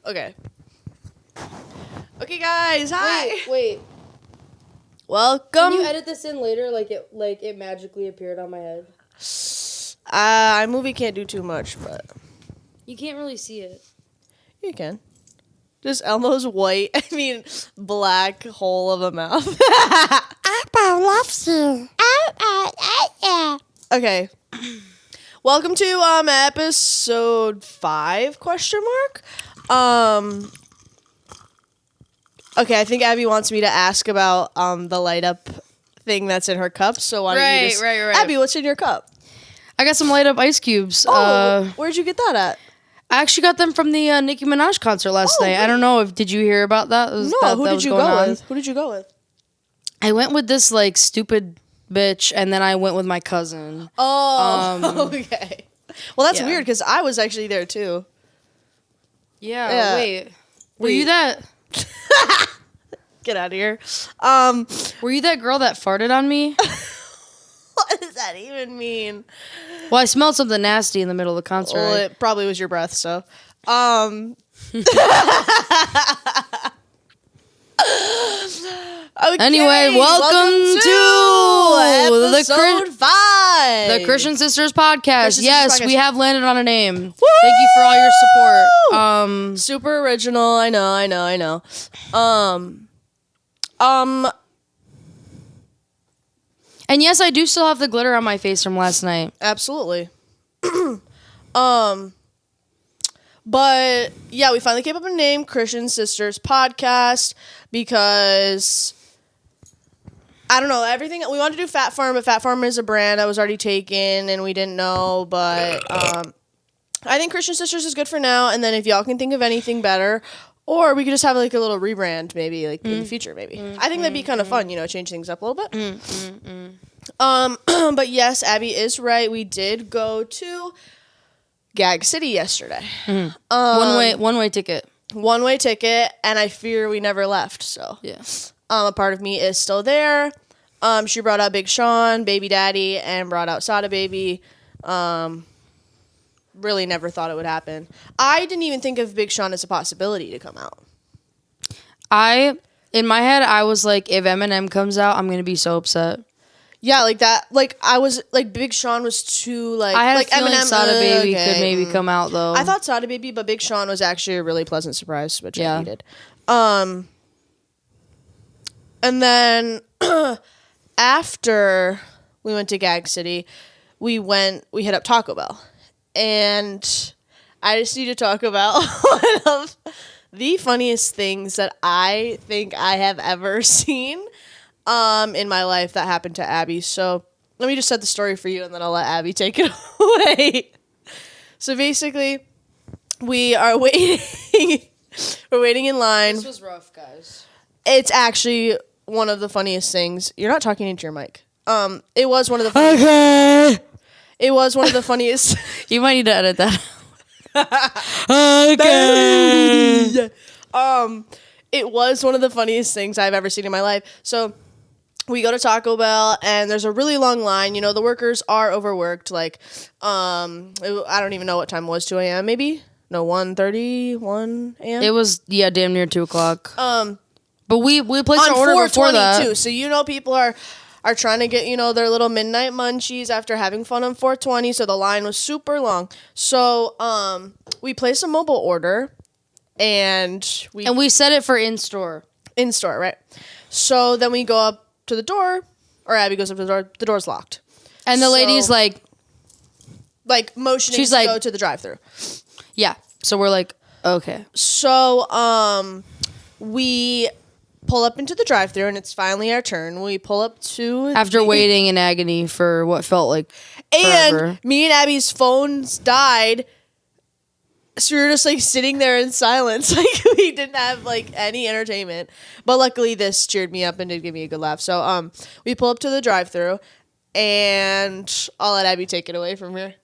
Okay. Okay, guys. Hi. Wait. Welcome. Can you edit this in later? Like it magically appeared on my head. iMovie can't do too much, but You can't really see it. you can. Just Elmo's white, black hole of a mouth. Apple loves you. Okay. Welcome to episode 5 ? Okay, I think Abby wants me to ask about the light up thing that's in her cup. So why don't you just Right. Abby, what's in your cup? I got some light up ice cubes. Where'd you get that at? I actually got them from the Nicki Minaj concert last night. I don't know did you hear about that? Who did you go with? Who did you go with? I went with this stupid bitch, and then I went with my cousin. Oh, okay. Well, that's weird because I was actually there too. Yeah. Wait. Were you that? Get out of here. Were you that girl that farted on me? What does that even mean? Well, I smelled something nasty in the middle of the concert. Well, it probably was your breath. So, Okay, anyway, welcome to episode 5, the Krycian Sisters podcast. Yes, we have landed on a name. Woo! Thank you for all your support. Super original. I know. And yes, I do still have the glitter on my face from last night. Absolutely. But yeah, we finally came up with a name, Krycian Sisters Podcast, because I don't know, everything we wanted to do Fat Farm, but Fat Farm is a brand that was already taken and we didn't know, but I think Krycian Sisters is good for now, and then if y'all can think of anything better, or we could just have a little rebrand maybe in the future maybe. I think that'd be kind of fun, change things up a little bit. But yes, Abby is right. We did go to Gag City yesterday. One-way ticket. One-way ticket, and I fear we never left, so. Yeah. A part of me is still there. She brought out Big Sean, Baby Daddy, and brought out Sada Baby. Really never thought it would happen. I didn't even think of Big Sean as a possibility to come out. In my head, I was like, if Eminem comes out, I'm going to be so upset. Yeah, like that. I was Big Sean was too I had a feeling Eminem. Sada Baby could maybe come out though. I thought Sada Baby, but Big Sean was actually a really pleasant surprise, which I needed. And then after we went to Gag City, we hit up Taco Bell, and I just need to talk about one of the funniest things that I think I have ever seen. In my life that happened to Abby. So let me just set the story for you and then I'll let Abby take it away. So basically, we are waiting. We're waiting in line. This was rough, guys. It's actually one of the funniest things. You're not talking into your mic. It was one of the funniest. Okay. It was one of the funniest. You might need to edit that. Okay. It was one of the funniest things I've ever seen in my life. So we go to Taco Bell, and there's a really long line. The workers are overworked. I don't even know what time it was, 2 a.m. maybe? No, 1:30, 1 a.m.? It was, damn near 2 o'clock. But we placed our order before that. Too, so people are trying to get, their little midnight munchies after having fun on 420, so the line was super long. So we placed a mobile order, and we set it for in-store. In-store, right. So then we go up to the door, or Abby goes up to the door's locked. And the lady's motioning she's to go to the drive-thru. Yeah. So we're like, okay. So we pull up into the drive-thru, and it's finally our turn. We pull up to... After waiting in agony for what felt like forever. And me and Abby's phones died, so we were just sitting there in silence. We didn't have any entertainment. But luckily this cheered me up and did give me a good laugh. So we pull up to the drive-thru, and I'll let Abby take it away from here.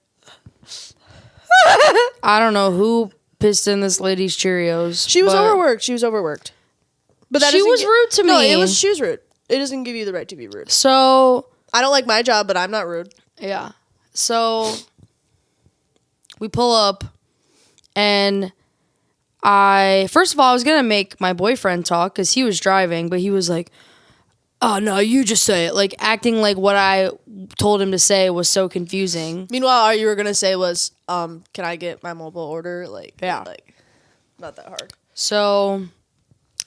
I don't know who pissed in this lady's Cheerios. She was overworked. But she was rude to me. No, she was rude. It doesn't give you the right to be rude. So I don't like my job, but I'm not rude. Yeah. So we pull up, and first of all, I was going to make my boyfriend talk because he was driving, but he was like, oh, no, you just say it. Like, acting like what I told him to say was so confusing. Meanwhile, all you were going to say was, can I get my mobile order? Like, yeah. Like, not that hard. So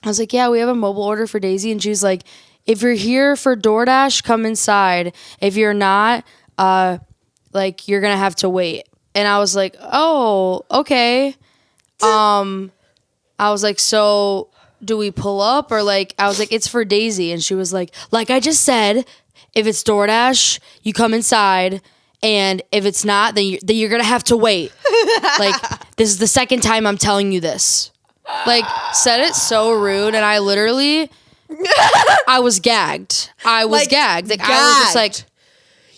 I was like, yeah, we have a mobile order for Daisy. And she was like, if you're here for DoorDash, come inside. If you're not, like, you're going to have to wait. And I was like, oh, okay. I was like, so do we pull up? Or like, I was like, it's for Daisy. And she was like I just said, if it's DoorDash, you come inside. And if it's not, then you're going to have to wait. Like, this is the second time I'm telling you this. Like, said it so rude. And I literally, I was gagged. I was gagged. Like, I was just like.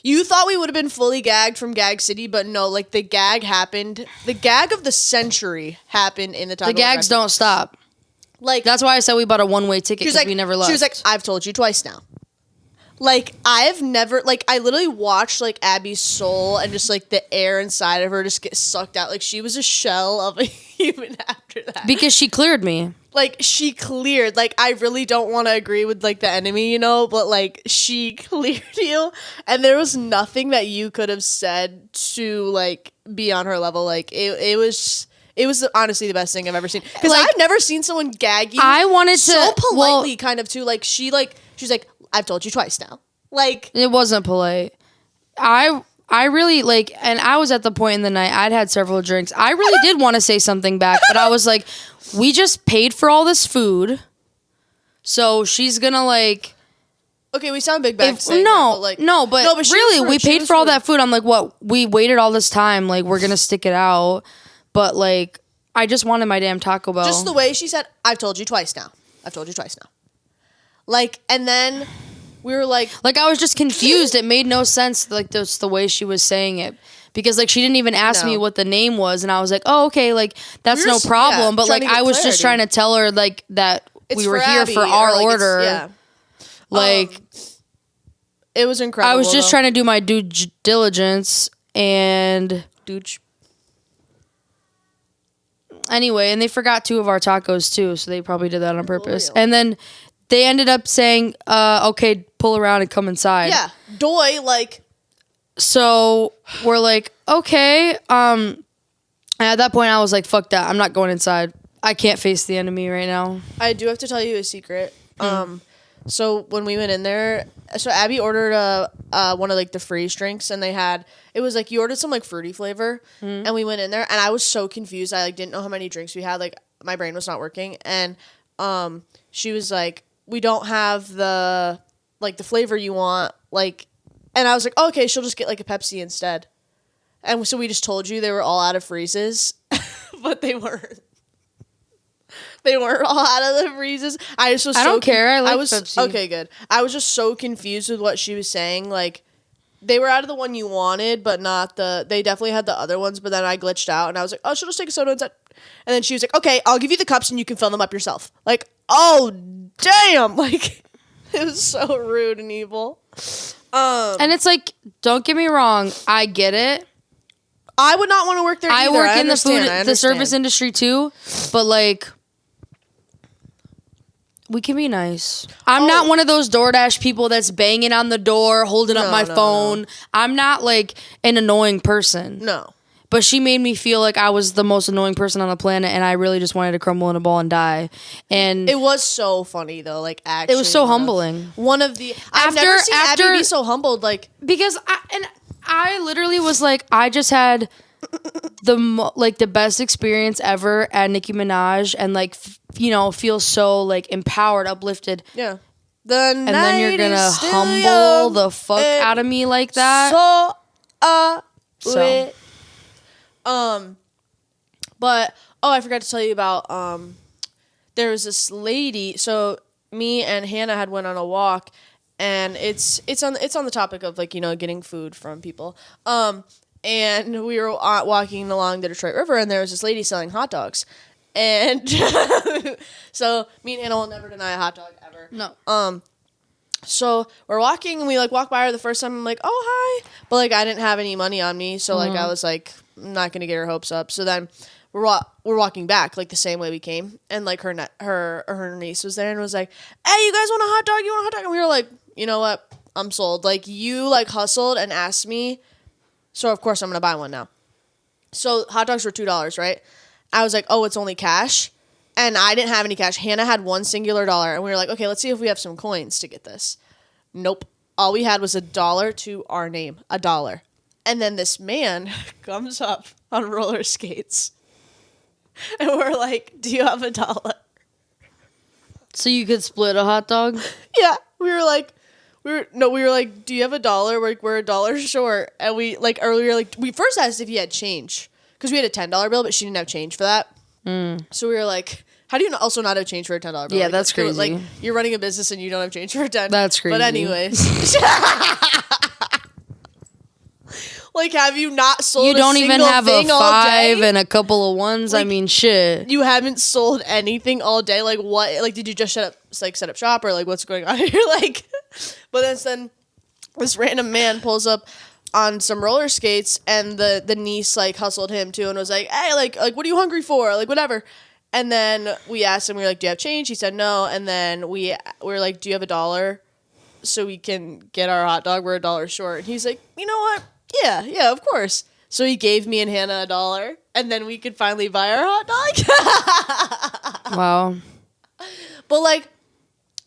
You thought we would have been fully gagged from Gag City, but no, like, the gag happened. The gag of the century happened in the Taco The gags don't stop. Like, that's why I said we bought a one-way ticket because we never left. She was like, I've told you twice now. Like, I've never, like, I literally watched, like, Abby's soul and just, like, the air inside of her just get sucked out. Like, she was a shell of a human after that. Because she cleared me. Like, she cleared. Like, I really don't want to agree with, like, the enemy, you know? But, like, she cleared you. And there was nothing that you could have said to, like, be on her level. Like, it was honestly the best thing I've ever seen. Because like, I've never seen someone gag you I wanted to, so politely, kind of, too. Like, she's like, I've told you twice now. Like, it wasn't polite. I really, like, and I was at the point in the night, I'd had several drinks. I really did want to say something back, but I was like, we just paid for all this food, so she's gonna, like. Okay, we sound big back saying no, that, but, like, no, but really, we paid for all that food. I'm like, what? We waited all this time, like, we're gonna stick it out, but, like, I just wanted my damn Taco Bell. Just the way she said, I've told you twice now. I've told you twice now. Like, and then we were like, I was just confused. It made no sense, like, the way she was saying it. Because, like, she didn't even ask me what the name was. And I was like, oh, okay, like, that's no problem. But, like, I was just trying to tell her, like, that we were here for our order. Yeah. Like, it was incredible. I was just trying to do my due diligence. And anyway, and they forgot 2 of our tacos, too. So they probably did that on purpose. And then they ended up saying, okay, pull around and come inside. Yeah. Doy, like. So we're like, okay. And at that point, I was like, fuck that. I'm not going inside. I can't face the enemy right now. I do have to tell you a secret. So when we went in there, so Abby ordered one of, like, the freeze drinks, and they had, it was like, you ordered some, like, fruity flavor, and we went in there, and I was so confused. I, like, didn't know how many drinks we had. Like, my brain was not working. And she was like, we don't have the flavor you want, like, and I was like, oh, okay, she'll just get, like, a Pepsi instead. And so we just told you they were all out of freezes, but they weren't. They weren't all out of the freezes. I don't care. I like Pepsi. Okay, good. I was just so confused with what she was saying. Like, they were out of the one you wanted, but not they definitely had the other ones, but then I glitched out, and I was like, oh, she'll just take a soda instead. And then she was like, okay, I'll give you the cups, and you can fill them up yourself. Like, oh, damn. Like, it was so rude and evil. And it's like, don't get me wrong, I get it. I would not want to work there either. I work in the service industry too, but, like, we can be nice. I'm not one of those DoorDash people that's banging on the door, holding up my phone. No. I'm not, like, an annoying person. No. But she made me feel like I was the most annoying person on the planet, and I really just wanted to crumble in a ball and die. And it was so funny, though. Like, actually, it was so humbling. I've never seen Abby be so humbled. Like, because I literally was like, I just had the best experience ever at Nicki Minaj, and, like, feel so, like, empowered, uplifted. Yeah. And then you're gonna humble the fuck out of me like that. But I forgot to tell you about there was this lady. So me and Hannah had went on a walk, and it's on the topic of, like, getting food from people. And we were walking along the Detroit River, and there was this lady selling hot dogs. And so me and Hannah will never deny a hot dog ever. No. So we're walking, and we, like, walk by her the first time. I'm like, oh, hi. But, like, I didn't have any money on me. So, like, I was like, I'm not gonna get her hopes up. So then we're walking back like the same way we came, and like her niece was there and was like, "Hey, you guys want a hot dog? You want a hot dog?" And we were like, "You know what? I'm sold. Like, you like hustled and asked me, so of course I'm gonna buy one now." So hot dogs were $2, right? I was like, "Oh, it's only cash," and I didn't have any cash. Hannah had one singular dollar, and we were like, "Okay, let's see if we have some coins to get this." Nope. All we had was $1 to our name, $1. And then this man comes up on roller skates. And we're like, "Do you have $1?" So you could split a hot dog? Yeah. We were like, "Do you have $1?" We're $1 short. And we like earlier, like we first asked if he had change. Because we had a $10 bill, but she didn't have change for that. So we were like, how do you also not have change for a $10 bill? Yeah, like, that's crazy. Like, you're running a business and you don't have change for a $10. That's crazy. But anyways. Like, have you not sold You don't even have a 5 and and a couple of ones? Like, I mean, shit. you haven't sold anything all day? Like, what? Like, did you just set up shop? Or, like, what's going on? You're like... But then this random man pulls up on some roller skates, and the niece, like, hustled him, too, and was like, "Hey, like, what are you hungry for?" Like, whatever. And then we asked him, we were like, "Do you have change?" He said no. And then we were like, "Do you have $1 so we can get our hot dog? We're $1 short." And he's like, "You know what? Yeah, of course." So he gave me and Hannah $1, and then we could finally buy our hot dog. Wow. But, like,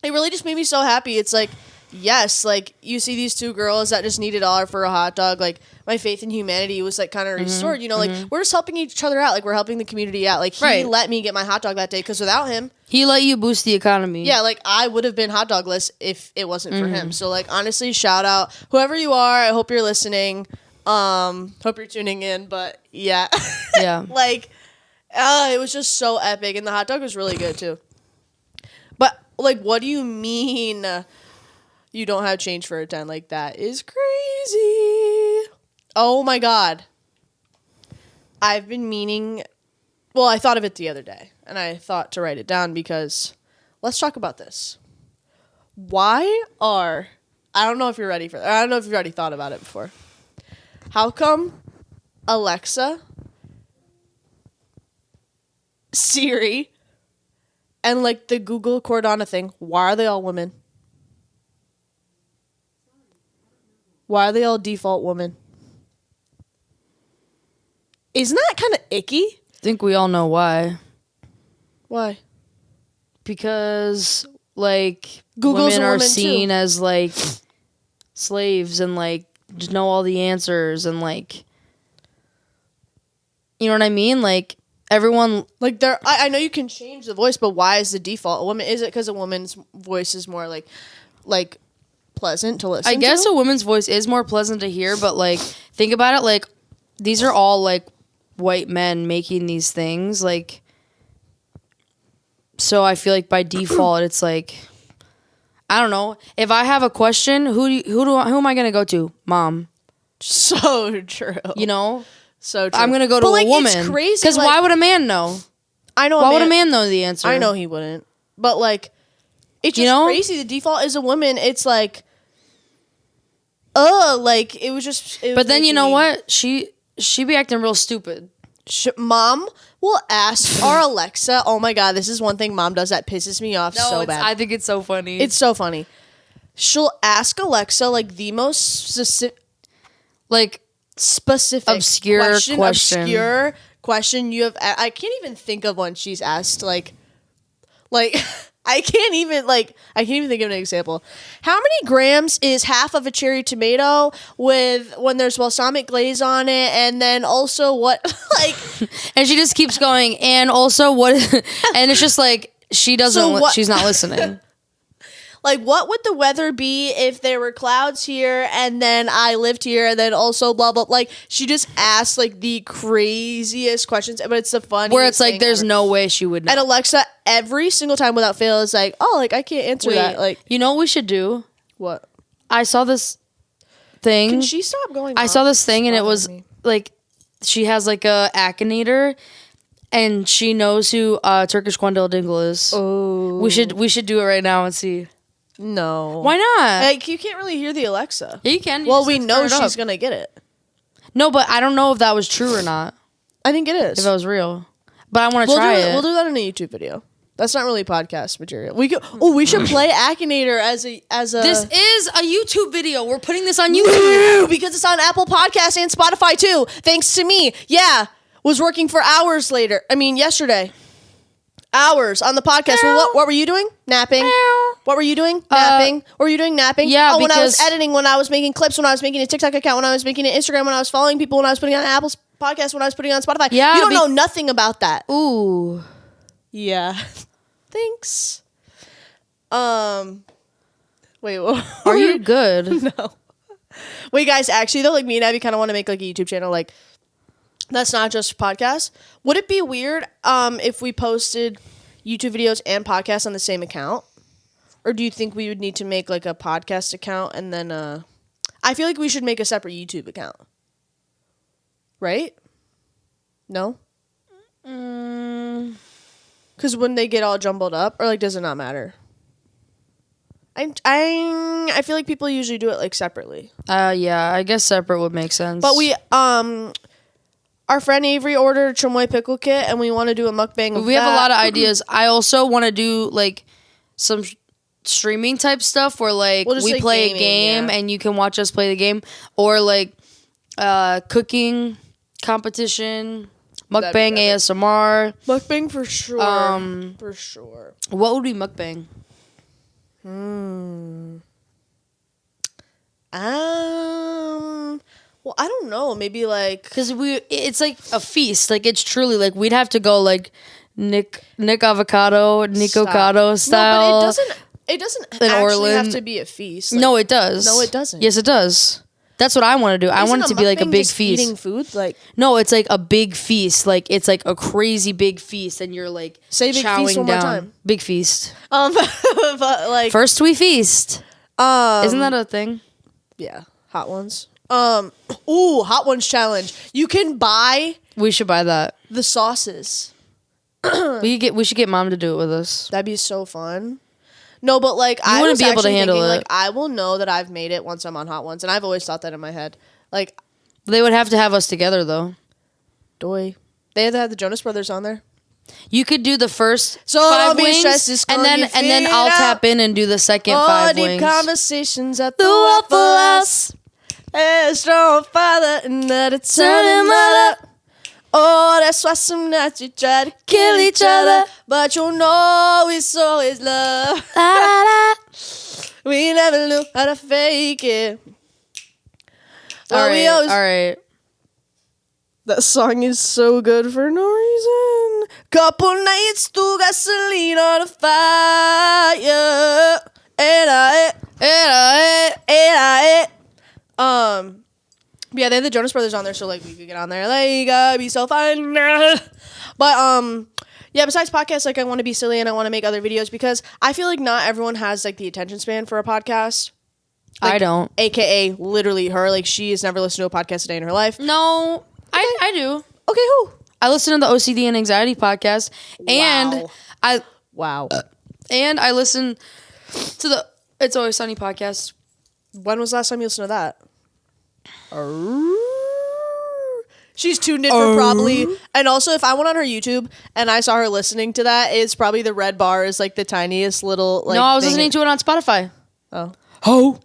it really just made me so happy. It's like, yes, like, you see these two girls that just need $1 for a hot dog. Like, my faith in humanity was, like, kind of restored. You know, like, we're just helping each other out. Like, we're helping the community out. Like, he let me get my hot dog that day, because without him... He let you boost the economy. Yeah, like, I would have been hot dogless if it wasn't for him. So, like, honestly, shout out. Whoever you are, I hope you're listening. Hope you're tuning in, but yeah. Yeah. Like, it was just so epic, and the hot dog was really good, too. But, like, what do you mean... You don't have change for a 10? Like, that is crazy. Oh my God. I've been meaning, well, I thought of it the other day, and I thought to write it down because let's talk about this. I don't know if you're ready for that. I don't know if you've already thought about it before. How come Alexa, Siri, and like the Google Cortana thing, why are they all women? Why are they all default women? Isn't that kind of icky? I think we all know why. Why? Because, like, Google's women a are woman, seen too. as, like, slaves and, like, just know all the answers and, like, you know what I mean? Like, everyone... Like, I know you can change the voice, but why is the default a woman? Is it because a woman's voice is more, like pleasant to listen to? I guess a woman's voice is more pleasant to hear, but, like, think about it, like, these are all, like, white men making these things, like, so I feel like by default it's like, I don't know, if I have a question, who am I gonna go to? Mom. So true. You know, so true. I'm gonna go to a woman. It's crazy because why would a man know? I know. Why would a man know the answer? I know he wouldn't, but like, it's just crazy. The default is a woman. It's like, like it was just. But then you know what? She be acting real stupid. Mom will ask our Alexa. Oh my God, this is one thing Mom does that pisses me off so bad. I think it's so funny. It's so funny. She'll ask Alexa like the most specific, obscure question you have. I can't even think of one she's asked. Like I can't even think of an example. How many grams is half of a cherry tomato when there's balsamic glaze on it, and then also what and she just keeps going, and also what and it's just like she doesn't she's not listening. Like, what would the weather be if there were clouds here and then I lived here and then also blah, blah. Like, she just asks, like, the craziest questions, but it's the funniest where it's like, there's ever. no way she would know. And Alexa, every single time without fail, is like, oh, like, I can't answer that. Like, you know what we should do? What? I saw this thing. Can she stop going I off? saw this thing, and it was, like, she has, like, a akinator, and she knows who Turkish Quandil Dingle is. Oh. We should do it right now and see. No. Why not? Like, you can't really hear the Alexa. Yeah, you can. Well, we know she's going to get it. No, but I don't know if that was true or not. I think it is. If that was real. But I want to try it. We'll do that in a YouTube video. That's not really podcast material. We should play Akinator as a. This is a YouTube video. We're putting this on YouTube because it's on Apple Podcasts and Spotify too. Thanks to me. Yeah, was working for hours later. I mean, yesterday. Hours on the podcast. Well, what were you doing? Napping. What were you doing? Napping. What were you doing? Napping. Yeah, when I was editing, when I was making clips, when I was making a TikTok account, when I was making an Instagram, when I was following people, when I was putting on Apple's podcast, when I was putting on Spotify. Yeah, you don't know nothing about that. Ooh. Yeah. Thanks. Wait, what? Are you good? No. Wait, guys, actually though, like me and Abby kind of want to make like a YouTube channel, like that's not just podcasts. Would it be weird if we posted YouTube videos and podcasts on the same account? Or do you think we would need to make like a podcast account and then I feel like we should make a separate YouTube account. Right? No? Because when they get all jumbled up, or like, does it not matter? I feel like people usually do it like separately. Yeah, I guess separate would make sense. But we our friend Avery ordered a chamoy pickle kit, and we want to do a mukbang of we have a lot of ideas. I also want to do like some streaming type stuff where like we play a game and you can watch us play the game, or like cooking competition. Mukbang ASMR. Mukbang for sure. For sure. What would be mukbang? Well, I don't know. Maybe like because it's like a feast. Like it's truly like we'd have to go like Nick Avocado, Nicocado style. No, but it doesn't actually have to be a feast. Like, no, it does. No, it doesn't. Yes, it does. That's what I want to do. I want it to be like a big feast. Eating food, like no, it's like a big feast. Like it's like a crazy big feast, and you're like say big feast one more time. Big feast. But like first we feast. Isn't that a thing? Yeah, hot ones. Hot ones challenge. You can buy. We should buy that. The sauces. We should get mom to do it with us. That'd be so fun. No, but like I wouldn't be able to handle it. Like I will know that I've made it once I'm on Hot Ones, and I've always thought that in my head. Like they would have to have us together though. Doy. They had the Jonas Brothers on there. You could do the first so 5 wings, and then I'll tap in and do the second 5 wings. Deep conversations at the Waffle House. A strong father and that eternal mother. Oh, that's why some nights we try to kill each other, but you know it's always love. La, la, la. We never knew how to fake it. All right. That song is so good for no reason. Couple nights to gasoline on a fire. Yeah, they had the Jonas Brothers on there, so like we could get on there. Like, be so fun. But yeah, besides podcasts, like I want to be silly and I want to make other videos because I feel like not everyone has like the attention span for a podcast. Like, I don't. AKA literally her. Like she has never listened to a podcast a day in her life. No, okay. I do. Okay, who? I listen to the OCD and Anxiety podcast, and and I listen to the It's Always Sunny podcast. When was the last time you listened to that? She's tuned in for probably, and also if I went on her YouTube and I saw her listening to that, it's probably the red bar is like the tiniest little like. No, I was listening to it on Spotify. Oh. Ho.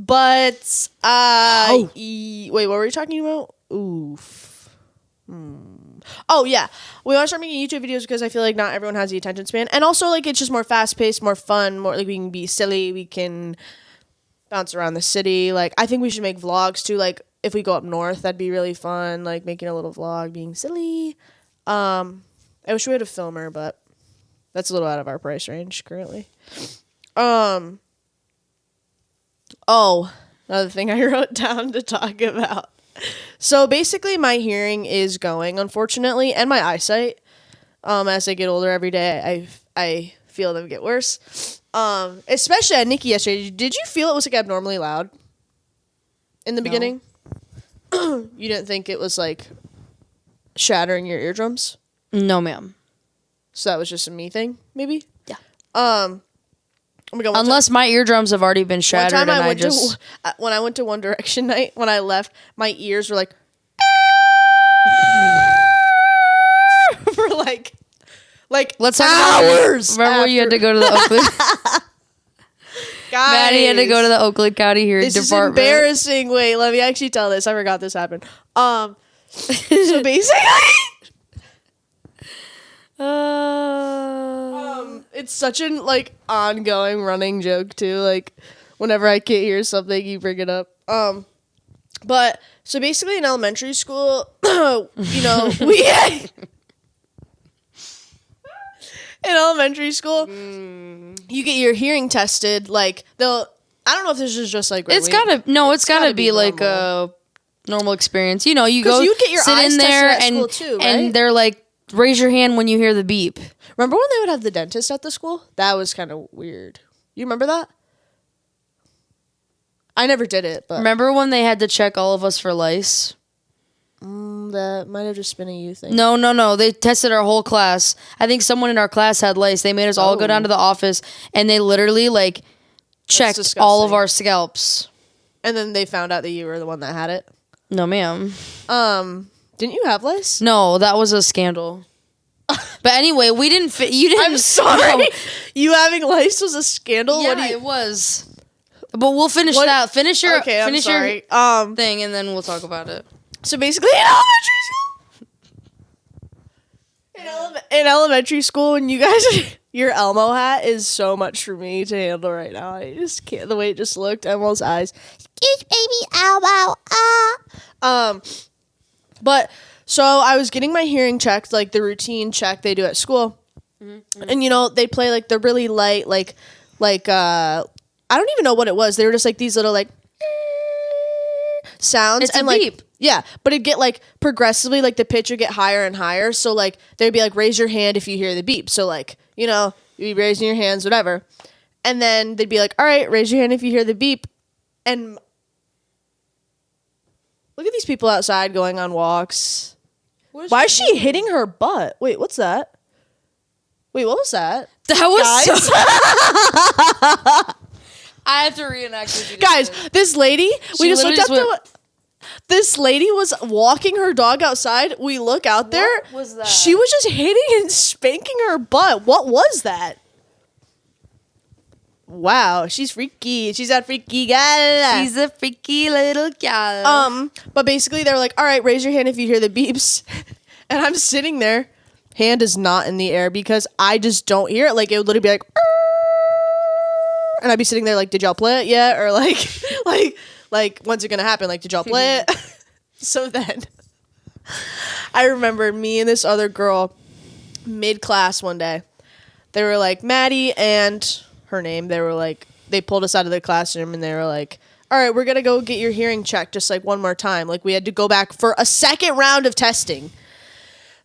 But wait, what were you talking about? Oof. Oh yeah, we want to start making YouTube videos because I feel like not everyone has the attention span, and also like it's just more fast paced, more fun, more like we can be silly, we can bounce around the city. Like I think we should make vlogs too. Like if we go up north, that'd be really fun. Like making a little vlog, being silly. I wish we had a filmer, but that's a little out of our price range currently. Oh, another thing I wrote down to talk about. So basically my hearing is going, unfortunately, and my eyesight. As I get older every day, I feel them get worse. Especially at Nikki yesterday. Did you feel it was like abnormally loud in the beginning? You didn't think it was like shattering your eardrums? No, ma'am. So that was just a me thing, maybe? Yeah. Oh my God, Unless my eardrums have already been shattered one time and when I went to One Direction night, when I left, my ears were like for like let's talk hours. Remember when you had to go to the Oakland? Guys, Maddie had to go to the Oakland County hearing this department. This is embarrassing. Wait, let me actually tell this. I forgot this happened. So basically, it's such an like ongoing running joke too. Like whenever I can't hear something, you bring it up. But so basically in elementary school, you know, in elementary school, you get your hearing tested. Like I don't know if this is just like it's gotta be like a normal experience. You know, you go you get your sit eyes in there tested at school too, right? and they're like, raise your hand when you hear the beep. Remember when they would have the dentist at the school? That was kind of weird. You remember that? I never did it, but remember when they had to check all of us for lice? That might have just been a you thing. No. They tested our whole class. I think someone in our class had lice. They made us all go down to the office, and they literally like checked all of our scalps. And then they found out that you were the one that had it. No, ma'am. Didn't you have lice? No, that was a scandal. But anyway, we didn't. You didn't. I'm sorry. No. You having lice was a scandal. Yeah, it was. But we'll finish that. Finish your thing, and then we'll talk about it. So basically, in elementary school, when you guys, your Elmo hat is so much for me to handle right now. I just can't. The way it just looked, Elmo's eyes. Excuse baby Elmo. But so I was getting my hearing checked, like the routine check they do at school, and you know they play like the really light, like I don't even know what it was. They were just like these little like sounds. It's and a like beep. Yeah, but it'd get like progressively, like the pitch would get higher and higher. So like they'd be like, raise your hand if you hear the beep. So like, you know, you'd be raising your hands, whatever. And then they'd be like, all right, raise your hand if you hear the beep. And look at these people outside going on walks. Why is she hitting her butt? Wait, what's that? Wait, what was that? That was so I have to reenact what you guys, did. this lady, we just looked up to this lady was walking her dog outside. We look out there. What was that? She was just hitting and spanking her butt. What was that? Wow, she's freaky. She's a freaky gal. She's a freaky little gal. But basically they're like, all right, raise your hand if you hear the beeps. And I'm sitting there. Hand is not in the air because I just don't hear it. Like it would literally be like, and I'd be sitting there like, did y'all play it yet? Or like, when's it gonna happen? Like, did y'all play it? So then, I remember me and this other girl, mid-class one day, they were like, Maddie and her name, they were like, they pulled us out of the classroom and they were like, all right, we're gonna go get your hearing checked just like one more time. Like, we had to go back for a second round of testing.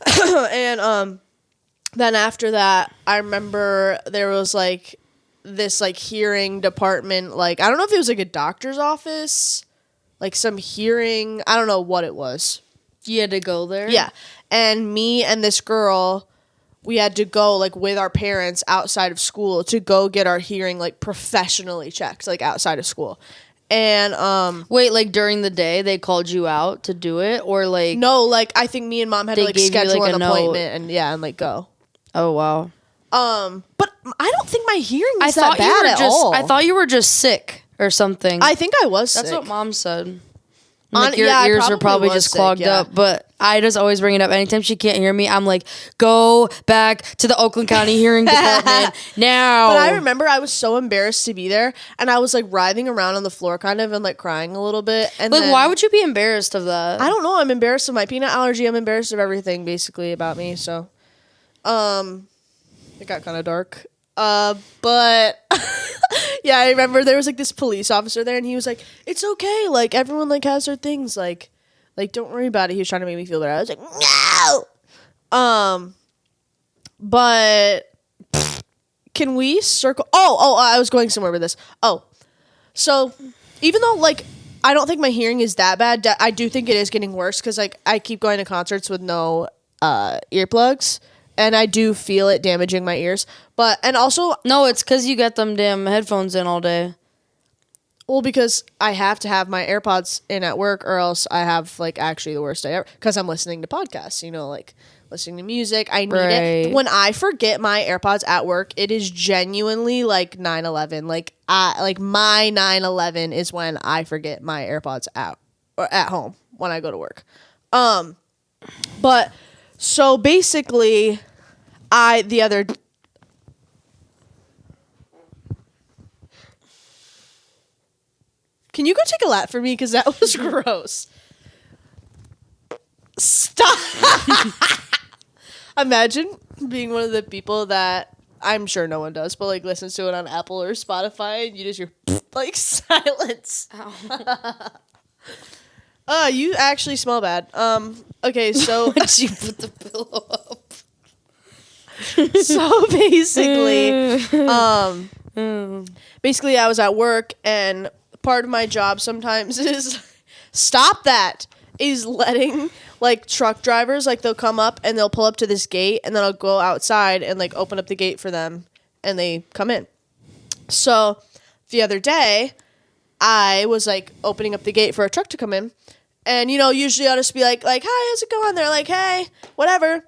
And then after that, I remember there was like this like hearing department, like I don't know if it was like a doctor's office, like some hearing, I don't know what it was. You had to go there? Yeah. And me and this girl, we had to go like with our parents outside of school to go get our hearing like professionally checked, like outside of school. And wait, like during the day they called you out to do it, or like no, like I think me and mom had to like schedule like an appointment and like go. Oh wow. But I don't think my hearing is that bad at all. I thought you were just sick or something. I think I was sick. That's what mom said. Like your ears are probably just clogged up, but I just always bring it up. Anytime she can't hear me, I'm like, go back to the Oakland County Hearing Department now. But I remember I was so embarrassed to be there, and I was like writhing around on the floor kind of and like crying a little bit. And like, why would you be embarrassed of that? I don't know. I'm embarrassed of my peanut allergy. I'm embarrassed of everything basically about me. So, it got kind of dark. But yeah, I remember there was like this police officer there and he was like, it's okay. Like everyone like has their things. Like don't worry about it. He was trying to make me feel better. I was like, no. But can we circle? Oh, I was going somewhere with this. Oh, so even though like, I don't think my hearing is that bad, I do think it is getting worse. Cause like I keep going to concerts with no, earplugs. and I do feel it damaging my ears. But, and also... No, it's because you got them damn headphones in all day. Well, because I have to have my AirPods in at work, or else I have, like, actually the worst day ever. Because I'm listening to podcasts, you know, like, listening to music. I need it. When I forget my AirPods at work, it is genuinely, like, 9/11. Like, my 9/11 is when I forget my AirPods out, or at home, when I go to work. But, so, basically, the other... Can you go take a lap for me? Because that was gross. Stop. Imagine being one of the people that, I'm sure no one does, but like listens to it on Apple or Spotify and you just hear like silence. You actually smell bad. Okay, so. Once you put the pillow up. So basically I was at work and part of my job sometimes is letting like truck drivers, like they'll come up and they'll pull up to this gate and then I'll go outside and like open up the gate for them and they come in. So the other day I was like opening up the gate for a truck to come in and you know, usually I'll just be like, hi, how's it going? They're like, hey, whatever.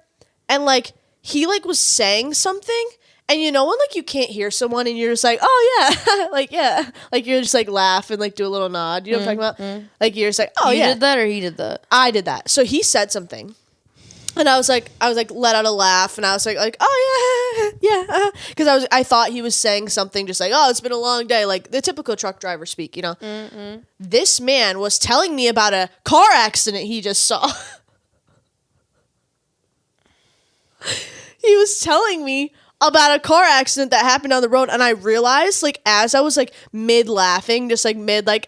And like, he like was saying something. And you know when, like, you can't hear someone and you're just like, oh, yeah, like, yeah. Like, you're just, like, laugh and, like, do a little nod. You know what I'm talking about? Like, you're just like, oh, yeah. You did that or he did that? I did that. So he said something. And I was like, let out a laugh. And I was like, oh, yeah. Because I thought he was saying something just like, oh, it's been a long day. Like, the typical truck driver speak, you know? Mm-mm. This man was telling me about a car accident he just saw. He was telling me about a car accident that happened on the road, and I realized, like, as I was, like, mid-laughing, just, like, I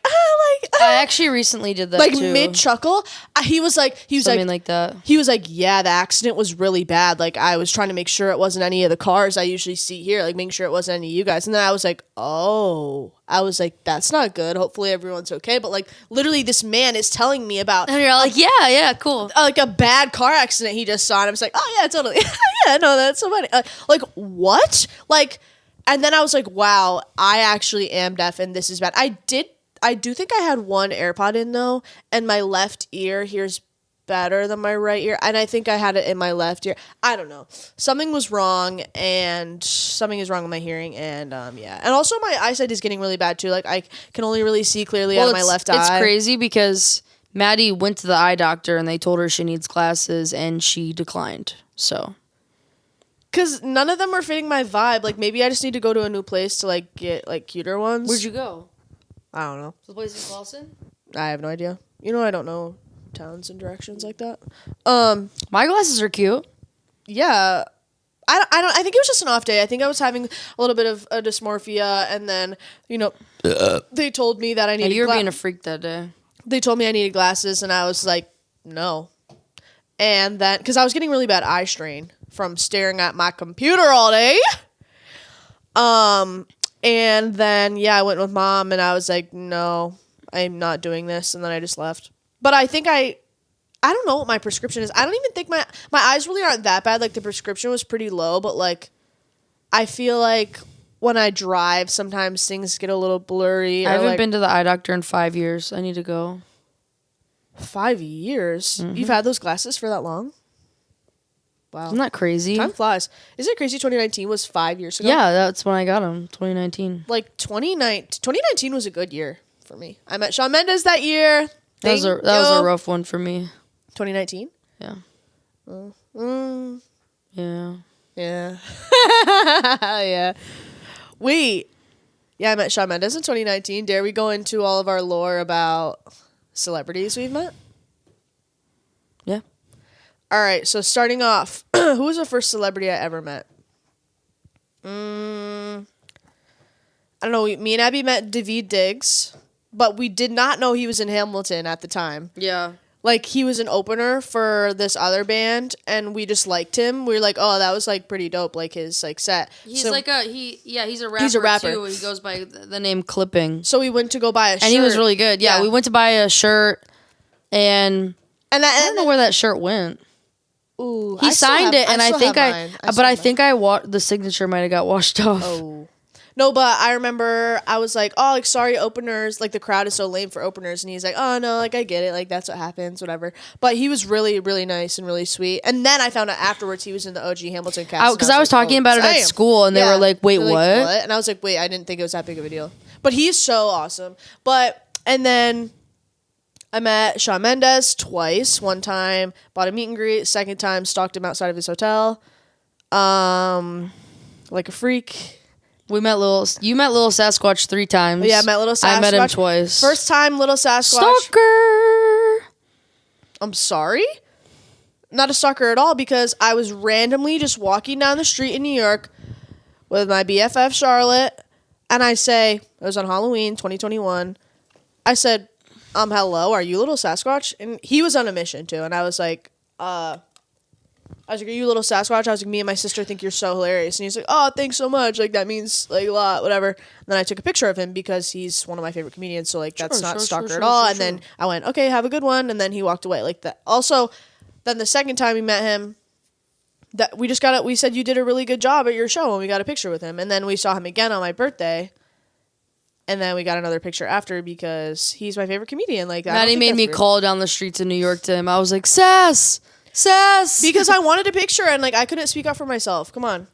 actually recently did that, like, too. mid-chuckle, he was Something like that. He was like, yeah, the accident was really bad, like, I was trying to make sure it wasn't any of the cars I usually see here, like, making sure it wasn't any of you guys, and then I was like, oh, that's not good, hopefully everyone's okay, but, like, literally this man is telling me about... And you're like, yeah, cool. Like, a bad car accident he just saw, and I was like, oh, yeah, totally, yeah, no, that's so funny, like, what? Like, and then I was like, wow, I actually am deaf, and this is bad. I do think I had one AirPod in, though, and my left ear hears better than my right ear, and I think I had it in my left ear. I don't know. Something was wrong, and something is wrong with my hearing, and, yeah. And also, my eyesight is getting really bad, too. Like, I can only really see clearly out of my left eye. It's crazy because Maddie went to the eye doctor, and they told her she needs glasses, and she declined, so... Because none of them were fitting my vibe. Like, maybe I just need to go to a new place to, like, get, like, cuter ones. Where'd you go? I don't know. The place in Clawson? I have no idea. You know, I don't know towns and directions like that. My glasses are cute. Yeah. I think it was just an off day. I think I was having a little bit of a dysmorphia, and then, you know, they told me that I needed you were being a freak that day. They told me I needed glasses, and I was like, no. And then, because I was getting really bad eye strain from staring at my computer all day. And then, yeah, I went with Mom, and I was like, no, I'm not doing this, and then I just left. But I think I don't know what my prescription is. I don't even think my eyes really aren't that bad. Like, the prescription was pretty low, but, like, I feel like when I drive, sometimes things get a little blurry. I haven't been to the eye doctor in 5 years. I need to go. 5 years? Mm-hmm. You've had those glasses for that long? Wow. Isn't that crazy? Time flies. Isn't it crazy 2019 was 5 years ago? Yeah, that's when I got them, 2019. Like, 2019 was a good year for me. I met Shawn Mendes that year. That was a rough one for me. 2019? Yeah. Yeah. Yeah. Yeah. Wait. Yeah, I met Shawn Mendes in 2019. Dare we go into all of our lore about celebrities we've met? Yeah. All right, so starting off, who was the first celebrity I ever met? I don't know. Me and Abby met Daveed Diggs, but we did not know he was in Hamilton at the time. Yeah. Like, he was an opener for this other band, and we just liked him. We were like, oh, that was, like, pretty dope, like, his, like, set. He's a rapper. He's a rapper, too. He goes by the name Clipping. So we went to go buy a shirt. And he was really good. Yeah, we went to buy a shirt, and I don't know where that shirt went. Ooh, He signed it, and I think the signature might have got washed off. Oh. No, but I remember I was like, oh, like, sorry, openers. Like, the crowd is so lame for openers. And he's like, oh, no, like, I get it. Like, that's what happens, whatever. But he was really, really nice and really sweet. And then I found out afterwards he was in the OG Hamilton cast. Because I was talking about it at school, and they were like, wait, what? And I was like, wait, I didn't think it was that big of a deal. But he's so awesome. And then I met Shawn Mendes twice. One time, bought a meet and greet. Second time, stalked him outside of his hotel. Like a freak. You met Little Sasquatch 3 times. Yeah, I met Little Sasquatch. I met him twice. First time, Little Sasquatch. Stalker! I'm sorry? Not a stalker at all, because I was randomly just walking down the street in New York with my BFF, Charlotte, and I say, it was on Halloween, 2021, I said, hello, are you Little Sasquatch? And he was on a mission, too, and I was like, are you Little Sasquatch? I was like, me and my sister think you're so hilarious. And he's like, oh, thanks so much. Like, that means, like, a lot, whatever. And then I took a picture of him because he's one of my favorite comedians. So, like, that's not stalker at all. And then I went, okay, have a good one. And then he walked away like that. Also, then the second time we met him, we said you did a really good job at your show. And we got a picture with him. And then we saw him again on my birthday. And then we got another picture after because he's my favorite comedian. Like, Maddie made me call down the streets of New York to him. I was like, Sass! Because I wanted a picture and like I couldn't speak up for myself. Come on.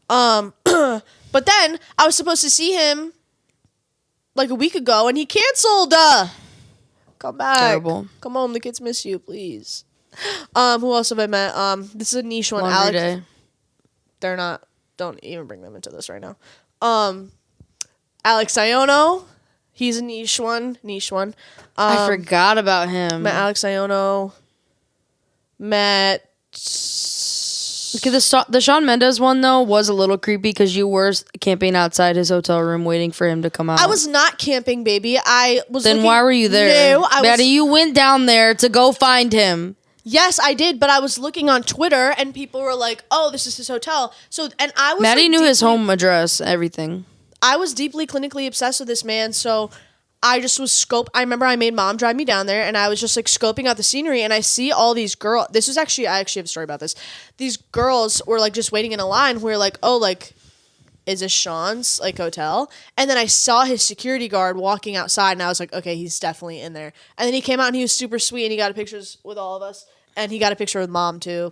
But then I was supposed to see him like a week ago and he canceled. Come back. Terrible. Come home. The kids miss you, please. Who else have I met? This is a niche one. Laundry Day. They're not. Don't even bring them into this right now. Alex Iono. He's a niche one. I forgot about him. Met Alex Iono. Met Okay, the Shawn Mendes one though was a little creepy because you were camping outside his hotel room waiting for him to come out. I was not camping, baby. Then why were you there? No, Maddie, you went down there to go find him. Yes, I did, but I was looking on Twitter and people were like, "Oh, this is his hotel." Maddie knew his home address, everything. I was deeply clinically obsessed with this man, so I just was I remember I made mom drive me down there and I was just like scoping out the scenery and I see all these girls. I actually have a story about this. These girls were like just waiting in a line. We were like, oh, like, is this Sean's like hotel? And then I saw his security guard walking outside and I was like, okay, he's definitely in there. And then he came out and he was super sweet and he got pictures with all of us and he got a picture with mom too.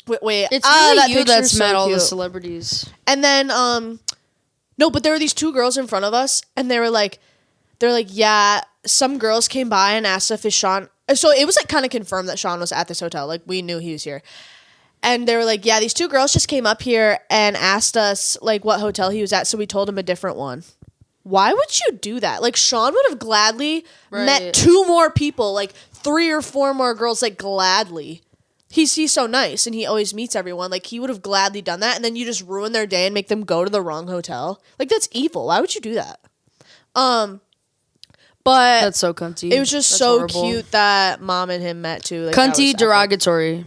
Wait, it's really you that's met all the celebrities. And then, no, but there were these 2 girls in front of us and they're like, yeah, some girls came by and asked if it's Sean. So it was like kind of confirmed that Sean was at this hotel. Like we knew he was here. And they were like, yeah, these 2 girls just came up here and asked us like what hotel he was at. So we told him a different one. Why would you do that? Like Sean would have gladly met 2 more people, like 3 or 4 more girls, like gladly. He's so nice and he always meets everyone. Like he would have gladly done that. And then you just ruin their day and make them go to the wrong hotel. Like that's evil. Why would you do that? But that's so cunty. It was just so horrible. Cute that mom and him met too. Like, cunty, derogatory.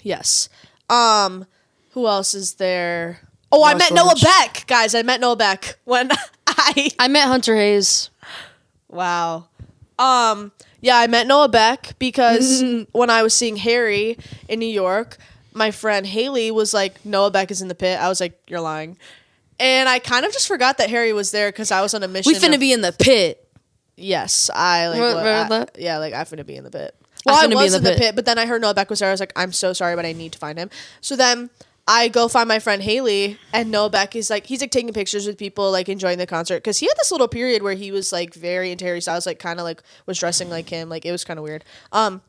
Yes. Who else is there? Oh, I met Noah Beck, guys. I met Noah Beck when I met Hunter Hayes. Wow. Yeah, I met Noah Beck because when I was seeing Harry in New York, my friend Haley was like, Noah Beck is in the pit. I was like, you're lying. And I kind of just forgot that Harry was there because I was on a mission. We finna be in the pit. Yes, I finna be in the pit. Well, I was in the pit, but then I heard Noah Beck was there. I was like, I'm so sorry, but I need to find him. So then I go find my friend Haley, and Noah Beck is like, he's like taking pictures with people, like enjoying the concert, because he had this little period where he was like very into Harry Styles, like kind of like was dressing like him, like it was kind of weird. And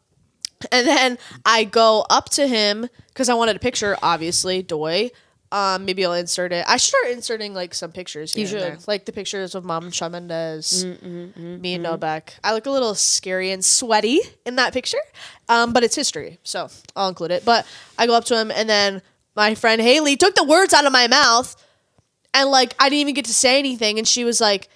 then I go up to him because I wanted a picture, obviously, doy. Maybe I'll insert it. I should start inserting like some pictures here. You should. Like the pictures of Mom and Shawn Mendes, me and Noah Beck. I look a little scary and sweaty in that picture, but it's history, so I'll include it. But I go up to him, and then my friend Haley took the words out of my mouth, and like I didn't even get to say anything, and she was like,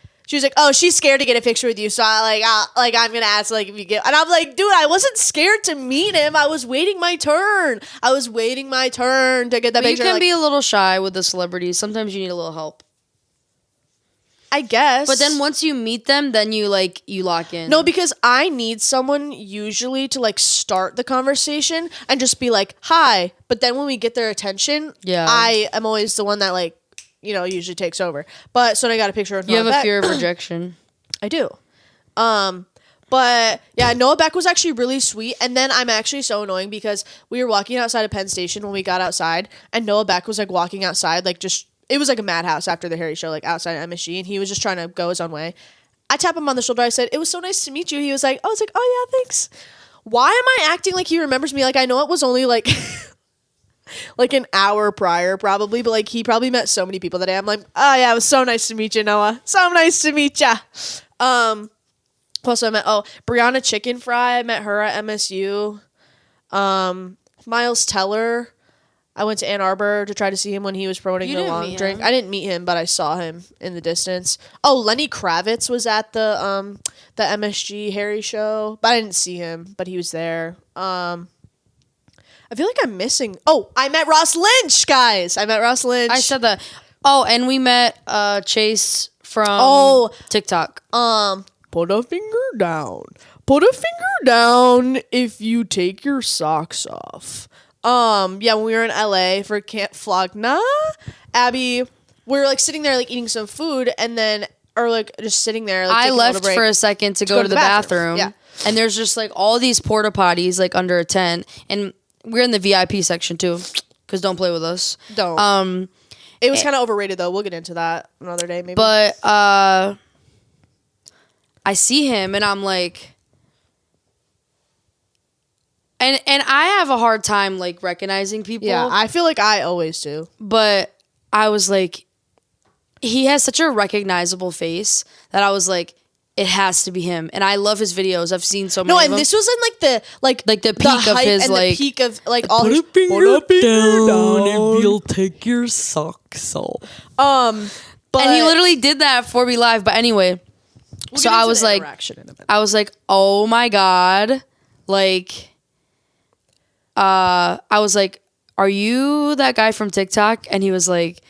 oh, she's scared to get a picture with you, so I'm gonna ask like if you get. And I'm like, dude, I wasn't scared to meet him. I was waiting my turn. to get that picture. You can be a little shy with the celebrities. Sometimes you need a little help. I guess. But then once you meet them, then you lock in. No, because I need someone usually to like start the conversation and just be like, hi. But then when we get their attention, I am always the one that like, usually takes over. But so I got a picture of Noah You have Beck. a fear of rejection. I do. But yeah, Noah Beck was actually really sweet. And then I'm actually so annoying because we were walking outside of Penn Station when we got outside, and Noah Beck was like walking outside, like just, it was like a madhouse after the Harry show, like outside MSG, and he was just trying to go his own way. I tapped him on the shoulder. I said, "It was so nice to meet you." He was like, I was like, "Oh yeah, thanks." Why am I acting like he remembers me? Like, I know it was only like like an hour prior probably, but like he probably met so many people that day. I'm like, "Oh yeah, it was so nice to meet you, Noah. So nice to meet ya." Also, I met Brianna Chicken Fry. I met her at MSU. Miles Teller. I went to Ann Arbor to try to see him when he was promoting the long drink. I didn't meet him, but I saw him in the distance. Oh, Lenny Kravitz was at the MSG Harry show, but I didn't see him, but he was there. I feel like I'm missing. Oh, I met Ross Lynch, guys. I met Ross Lynch. I said that. Oh, and we met Chase from TikTok. Put a finger down. Put a finger down if you take your socks off. Yeah, when we were in LA for Camp Flogna, Abby, we were like sitting there like eating some food, and then just sitting there. Like, I left for a second to go to the bathroom. Yeah. And there's just like all these porta potties like under a tent, and we're in the VIP section too, because don't play with us. Don't. It was kind of overrated though. We'll get into that another day maybe. But I see him and I'm like, and I have a hard time like recognizing people. Yeah, I feel like I always do. But I was like, he has such a recognizable face that I was like, it has to be him. And I love his videos. I've seen so many. No, and this was in like the peak of his the peak of like all his finger down and you'll take your socks off. But and he literally did that for me live. But anyway. So I was like, oh my God. Like, I was like, are you that guy from TikTok? And he was like,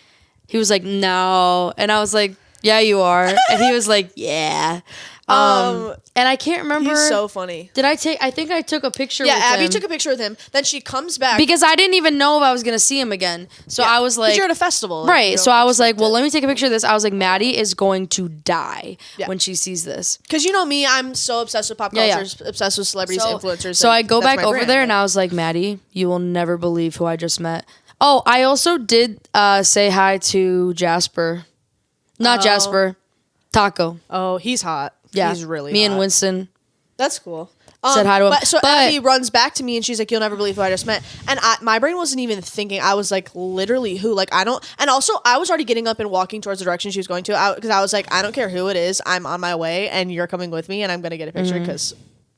no. And I was like, yeah, you are. And he was like, yeah. And I can't remember. He's so funny. I think I took a picture with him. Yeah, Abby took a picture with him. Then she comes back. Because I didn't even know if I was going to see him again. So I was like. Because you're at a festival. Like, right. So I was like, well, let me take a picture of this. I was like, Maddie is going to die when she sees this. Because you know me, I'm so obsessed with pop culture, obsessed with celebrities, influencers. So I go back over there and I was like, Maddie, you will never believe who I just met. Oh, I also did say hi to Jasper. Not Jasper. Taco. Oh, he's hot. Yeah. He's really Me hot. and Winston. That's cool. Said hi to him. So Abby runs back to me and she's like, you'll never believe who I just met. And my brain wasn't even thinking. I was like, literally who? Like, I don't. And also, I was already getting up and walking towards the direction she was going to. Because I was like, I don't care who it is. I'm on my way and you're coming with me and I'm going to get a picture because,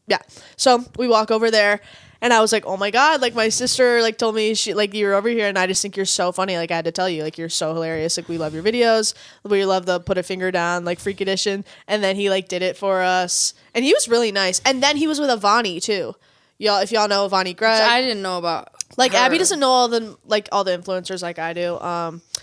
yeah. So we walk over there. And I was like, oh my God, like my sister like told me you're over here and I just think you're so funny. Like I had to tell you, like you're so hilarious. Like we love your videos. We love the put a finger down, like freak edition. And then he like did it for us. And he was really nice. And then he was with Avani too. Y'all, if y'all know Avani Gregg. Which I didn't know about. Like her. Abby doesn't know all the influencers like I do.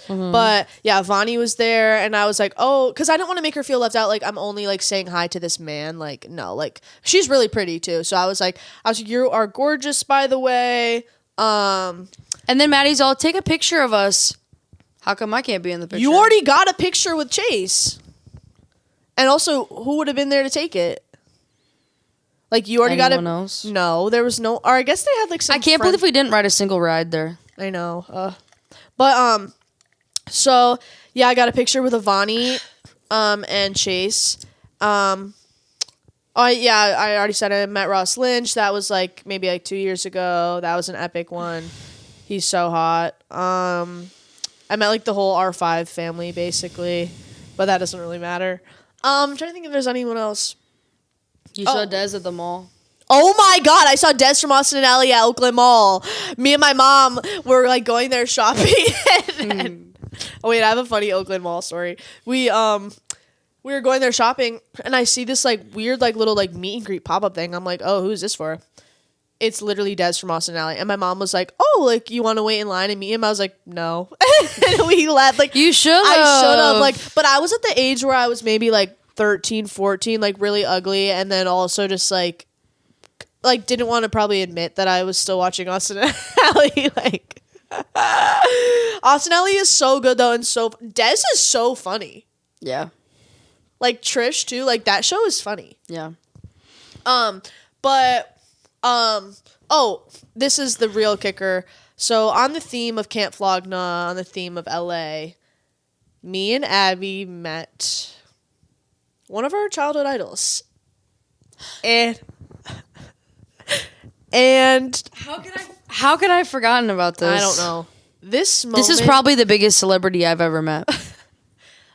But yeah, Vonnie was there and I was like, oh, because I didn't want to make her feel left out. Like I'm only like saying hi to this man. Like, no, like she's really pretty too. So I was like, you are gorgeous, by the way. And then Maddie's all, take a picture of us. How come I can't be in the picture? You already got a picture with Chase. And also, who would have been there to take it? Like you already got it. Else? No, there was no. Or I guess they had like some. I can't believe we didn't ride a single ride there. I know. But so yeah, I got a picture with Avani, and Chase. I already said I met Ross Lynch. That was like maybe like 2 years ago. That was an epic one. He's so hot. I met like the whole R5 family basically, but that doesn't really matter. I'm trying to think if there's anyone else. You saw Des at the mall. Oh my God, I saw Des from Austin and Alley at Oakland Mall. Me and my mom were like going there shopping. Oh wait, I have a funny Oakland Mall story. We were going there shopping and I see this like weird like little like meet and greet pop-up thing. I'm like, oh, who's this for? it's literally Des from Austin Alley. And my mom was like, oh, like, you want to wait in line and meet him? I was like, no. And we left. Like, You should have. I should have. Like, but I was at the age where I was maybe like 13, 14, like really ugly. And then also just like didn't want to probably admit that I was still watching Austin Alley. Like, Austin Alley is so good though. And Des is so funny. Yeah. Like Trish too. Like that show is funny. Yeah. This is the real kicker. So on the theme of Camp Flogna, on the theme of LA, me and Abby met one of our childhood idols. And How could I have forgotten about this? I don't know. This is probably the biggest celebrity I've ever met.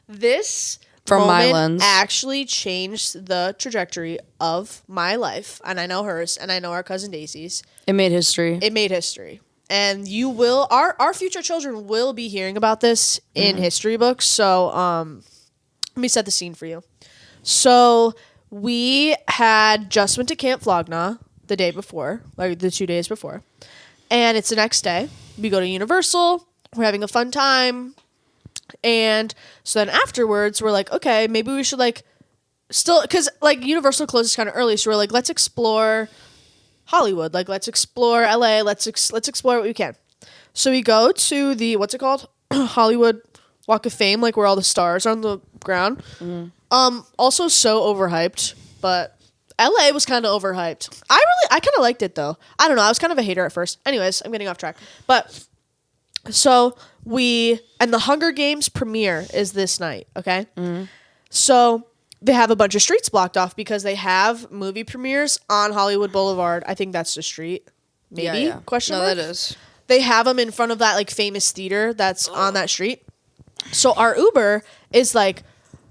This From my moment lens. actually changed the trajectory of my life, and I know hers, and I know our cousin Daisy's. It made history. It made history. And you will, our future children will be hearing about this in history books. So let me set the scene for you. So we had just went to Camp Flogna the day before, like the 2 days before. And it's the next day. We go to Universal. We're having a fun time. And so then afterwards, we're like, okay, maybe we should like still, because like Universal closes kind of early. So we're like, let's explore Hollywood. Like, let's explore LA. Let's explore what we can. So we go to the, what's it called? Hollywood Walk of Fame, like where all the stars are on the ground. Also so overhyped, but LA was kind of overhyped. I kind of liked it though. I don't know. I was kind of a hater at first. Anyways, I'm getting off track. But so and the Hunger Games premiere is this night. Okay. So they have a bunch of streets blocked off because they have movie premieres on Hollywood Boulevard. I think that's the street. Maybe? Yeah. Question No, mark? that is. They have them in front of that like famous theater that's on that street. So our Uber is like,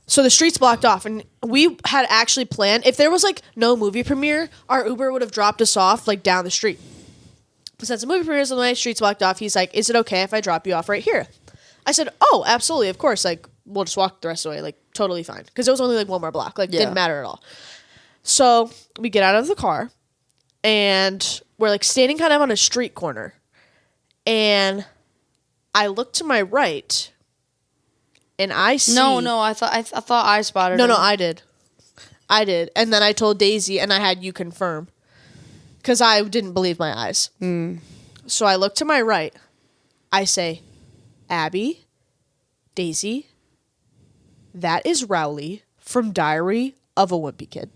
so the street's blocked off, and we had actually planned, if there was like no movie premiere, our Uber would have dropped us off like down the street. But since the movie premiere is on the way, street's blocked off, he's like, is it okay if I drop you off right here? I said, oh, absolutely, of course. Like, we'll just walk the rest of the way, like totally fine. Because it was only like one more block, like didn't matter at all. So we get out of the car, and we're like standing kind of on a street corner. And I look to my right, and I see... No, I thought I spotted him. No, I did. And then I told Daisy, and I had you confirm. Because I didn't believe my eyes. So I look to my right. I say, Abby, Daisy, that is Rowley from Diary of a Wimpy Kid.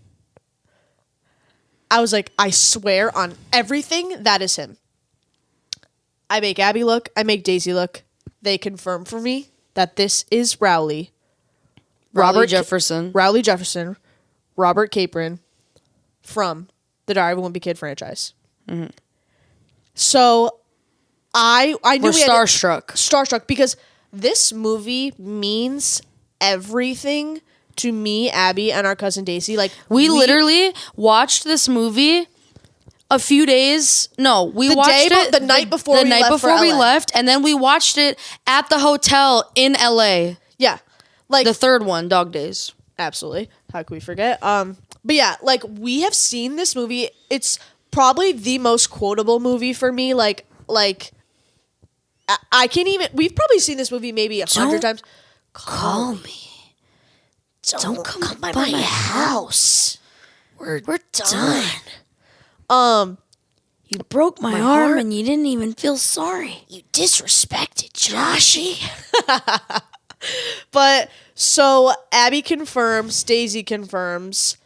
I was like, I swear on everything, that is him. I make Abby look. I make Daisy look. They confirm for me that this is Rowley. Rowley Jefferson, Robert Capron from the Diary of a Wimpy Kid franchise. So I knew we're starstruck because this movie means everything to me, Abby, and our cousin Daisy. Like we literally watched this movie a few days. No, we watched it the night before we left, and then we watched it at the hotel in LA. Yeah, like the third one, Dog Days. Absolutely. How could we forget? But yeah, like we have seen this movie. It's probably the most quotable movie for me. Like I can't even. We've probably seen this movie maybe 100 times. Call me. Don't come by my house. We're done. You broke my arm and you didn't even feel sorry. You disrespected Joshy. But so Abby confirms, Daisy confirms,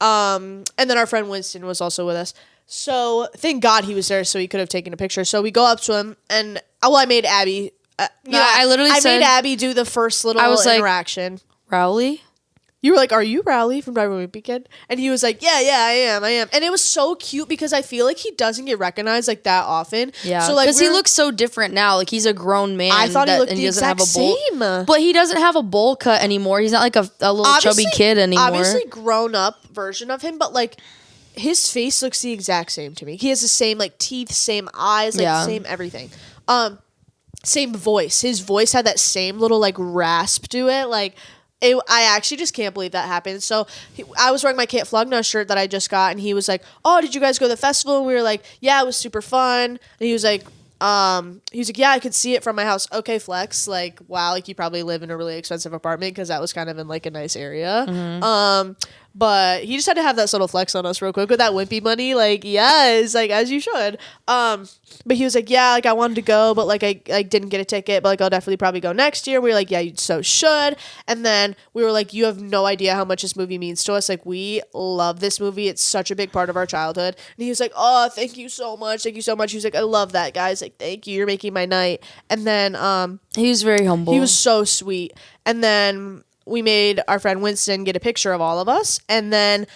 and then our friend Winston was also with us. So thank God he was there, so he could have taken a picture. So we go up to him, and I made Abby. I made Abby do the first little interaction. Like, Rowley? You were like, are you Rowley from Drive-thru Wimpy Kid? And he was like, yeah, I am. And it was so cute because I feel like he doesn't get recognized like that often. Yeah, so, like, because he looks so different now. Like he's a grown man. I thought he looked the exact same. But he doesn't have a bowl cut anymore. He's not like a little chubby kid anymore. Obviously grown up version of him, but like his face looks the exact same to me. He has the same like teeth, same eyes, like same everything. Same voice. His voice had that same little like rasp to it. Like I actually just can't believe that happened. So I was wearing my Can't Flog Now shirt that I just got, and he was like, "Oh, did you guys go to the festival?" And we were like, "Yeah, it was super fun." And he was like, "Yeah, I could see it from my house." Okay, flex. Like, wow, like you probably live in a really expensive apartment because that was kind of in like a nice area. But he just had to have that subtle flex on us real quick with that Wimpy money. Like, yes, like as you should. But he was like, "Yeah, like I wanted to go, but like I didn't get a ticket, but like I'll definitely probably go next year." We were like, "Yeah, you so should." And then we were like, "You have no idea how much this movie means to us. Like we love this movie. It's such a big part of our childhood." And he was like, "Oh, thank you so much. Thank you so much." He was like, "I love that, guys. Like, thank you. You're making my night." And then He was very humble. he was so sweet. And then we made our friend Winston get a picture of all of us. And then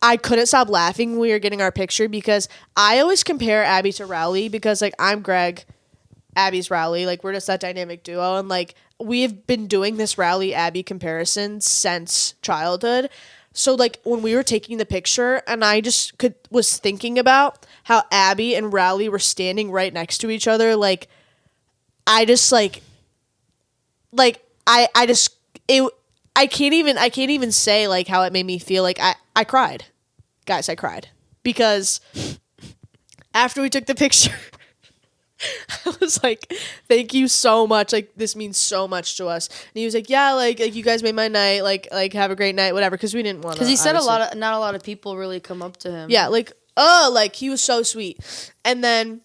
I couldn't stop laughing when we were getting our picture because I always compare Abby to Rowley because, like, I'm Greg, Abby's Rowley. Like, we're just that dynamic duo. And, like, we have been doing this Rowley-Abby comparison since childhood. So, like, when we were taking the picture and I just was thinking about how Abby and Rowley were standing right next to each other, like, I just, like I just, I can't even say like how it made me feel. Like I cried, guys. I cried because after we took the picture, I was like, "Thank you so much. Like this means so much to us." And he was like, "Yeah, like you guys made my night. Like have a great night, whatever." Because we didn't want to. Because he said not a lot of people really come up to him. Yeah, like he was so sweet. And then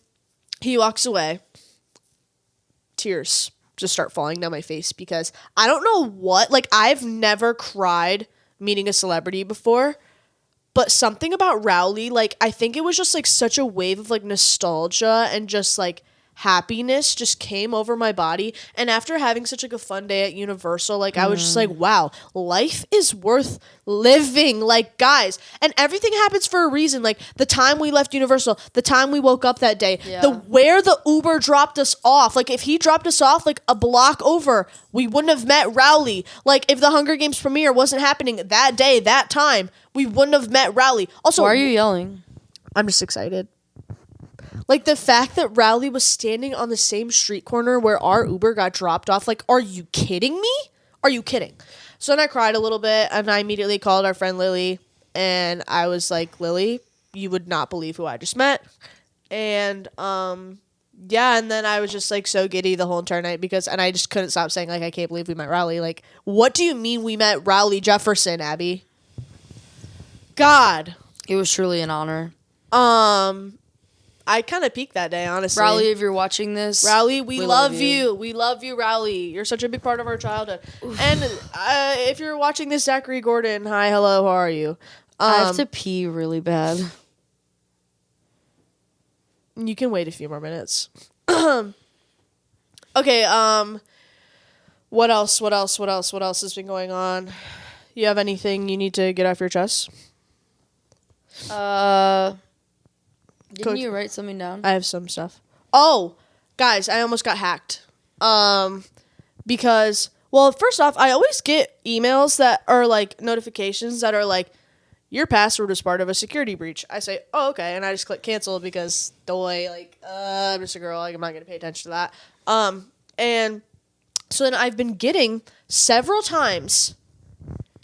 he walks away. Tears just start falling down my face because I don't know what, like I've never cried meeting a celebrity before, but something about Rowley, like I think it was just like such a wave of like nostalgia and just like happiness just came over my body. And after having such like a fun day at Universal, like I was just like, wow, life is worth living, like guys. And everything happens for a reason. Like the time we left Universal, the time we woke up that day, where the Uber dropped us off. Like if he dropped us off like a block over, we wouldn't have met Rowley. Like if the Hunger Games premiere wasn't happening that day, that time, we wouldn't have met Rowley. Also, why are you yelling? I'm just excited. Like, the fact that Rowley was standing on the same street corner where our Uber got dropped off, like, are you kidding me? Are you kidding? So then I cried a little bit, and I immediately called our friend Lily, and I was like, "Lily, you would not believe who I just met." And, yeah, and then I was just, like, so giddy the whole entire night and I just couldn't stop saying, like, "I can't believe we met Rowley." Like, what do you mean we met Rowley Jefferson, Abby? God. It was truly an honor. I kind of peaked that day, honestly. Rowley, if you're watching this, Rowley, we love you. We love you, Rowley. You're such a big part of our childhood. Oof. And if you're watching this, Zachary Gordon, hi, hello, how are you? I have to pee really bad. You can wait a few more minutes. Okay, what else has been going on? You have anything you need to get off your chest? Didn't you write something down? I have some stuff. Oh, guys, I almost got hacked. Because, well, first off, I always get emails that are like notifications that are like, "Your password was part of a security breach." I say, "Oh, okay," and I just click cancel because I'm just a girl. Like, I'm not gonna pay attention to that. And so then I've been getting several times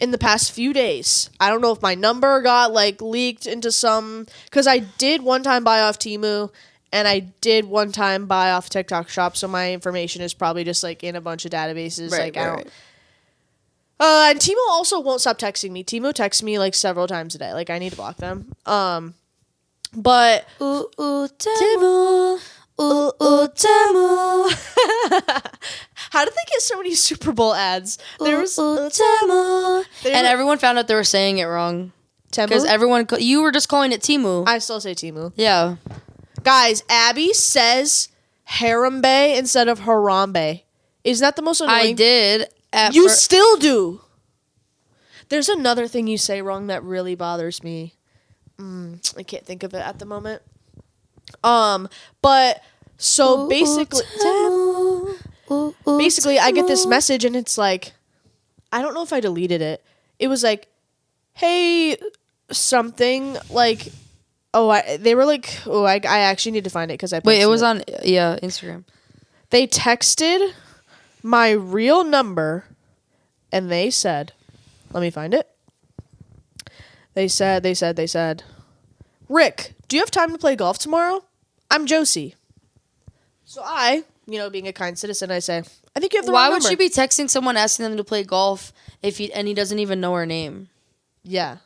in the past few days. I don't know if my number got like leaked into some, because I did one time buy off Temu and I did one time buy off TikTok Shop, so my information is probably just like in a bunch of databases. Right. And Temu also won't stop texting me. Temu texts me like several times a day. Like I need to block them. But Temu. Temu. How did they get so many Super Bowl ads? There was Temu. And everyone found out they were saying it wrong. Temu? Because you were just calling it Temu. I still say Temu. Yeah. Guys, Abby says Harambe instead of Harambe. Isn't that the most annoying? I did. You still do. There's another thing you say wrong that really bothers me. I can't think of it at the moment. But so basically, I get this message and it's like, I don't know if I deleted it. It was like, "Hey, something like." They were like, I actually need to find it because I posted Wait, it was on Instagram. They texted my real number And they said, let me find it. They said, Rick, do you have time to play golf tomorrow? I'm Josie. So I, being a kind citizen, I say, I think you have the wrong number. Why would she be texting someone asking them to play golf and he doesn't even know her name? Yeah.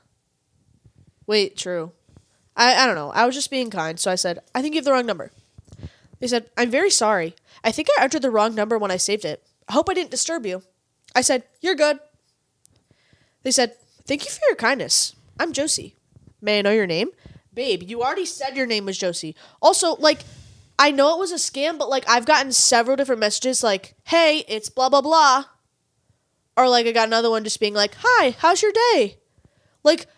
Wait, true. I don't know. I was just being kind, so I said, I think you have the wrong number. They said, I'm very sorry. I think I entered the wrong number when I saved it. I hope I didn't disturb you. I said, you're good. They said, thank you for your kindness. I'm Josie. May I know your name? Babe, you already said your name was Josie. Also, I know it was a scam, but, I've gotten several different messages hey, it's blah, blah, blah. Or, I got another one just being hi, how's your day?